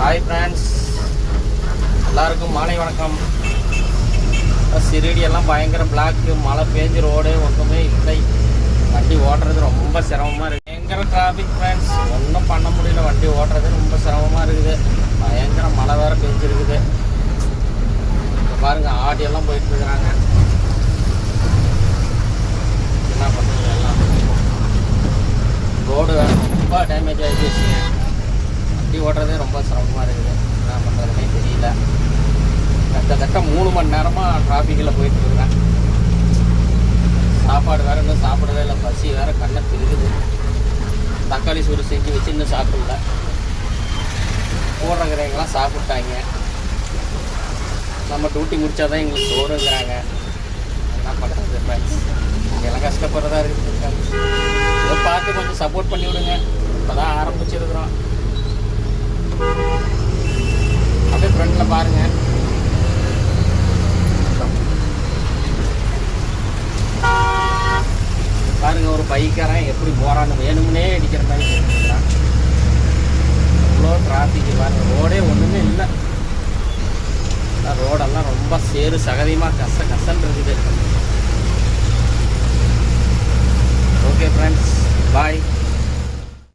Hi friends, எல்லாருக்கும் மாலை வணக்கம். சிறுடியெல்லாம் பயங்கர பிளாக்கு, மழை பேஞ்சு ரோடு ஒன்றுமே இல்லை. வண்டி ஓட்டுறது ரொம்ப சிரமமாக இருக்குது. பயங்கர டிராஃபிக் ஃப்ரெண்ட்ஸ், ஒன்றும் பண்ண முடியல. வண்டி ஓட்டுறது ரொம்ப சிரமமாக இருக்குது. பயங்கர மழை வேறு பெஞ்சிருக்குது. இப்போ பாருங்கள், ஆடியெல்லாம் போயிட்டுருக்குறாங்க. என்ன பண்ணுறது, எல்லாம் ரோடு வேறு ரொம்ப டேமேஜ் ஆகிடுச்சு. வண்டி ஓட்டுறதே ரொம்ப சிரமமாக இருக்குது. என்ன பண்ணுறதுனே தெரியல. கிட்டத்தட்ட 3 மணி நேரமாக டிராஃபிக்கில் போயிட்டுருக்குறேன். சாப்பாடு வேறு இன்னும் சாப்பிடவே இல்லை. பசி வேறு கண்ணை திருகுது. தக்காளி சூடு செஞ்சு வச்சு இன்னும் சாப்பிடல. போடுறங்கிறவங்களாம் சாப்பிட்டாங்க. நம்ம டியூட்டி முடித்தா தான் எங்களுக்கு சோறுங்கிறாங்க. என்ன பண்ணுறது ஃப்ரெண்ட்ஸ், எல்லாம் கஷ்டப்படுறதா இருக்குது. இதை பார்த்து கொஞ்சம் சப்போர்ட் பண்ணி விடுங்க. இப்போ தான் ஆரம்பிச்சிருக்கிறோம். அப்படியே ஃப்ரெண்டில் பாருங்கள். பாருங்க, ஒரு பைக்காரன் எப்படி போகிறான்னு வேணும்னே அடிக்கிற மாதிரி போட்டுருக்கிறான். அவ்வளோ டிராஃபிக்கு பாருங்கள். ரோடே ஒன்றுமே இல்லை. ரோடெல்லாம் ரொம்ப சேறு சகதியமாக கசன்னு இருக்குது. ஓகே ஃப்ரெண்ட்ஸ், பாய்.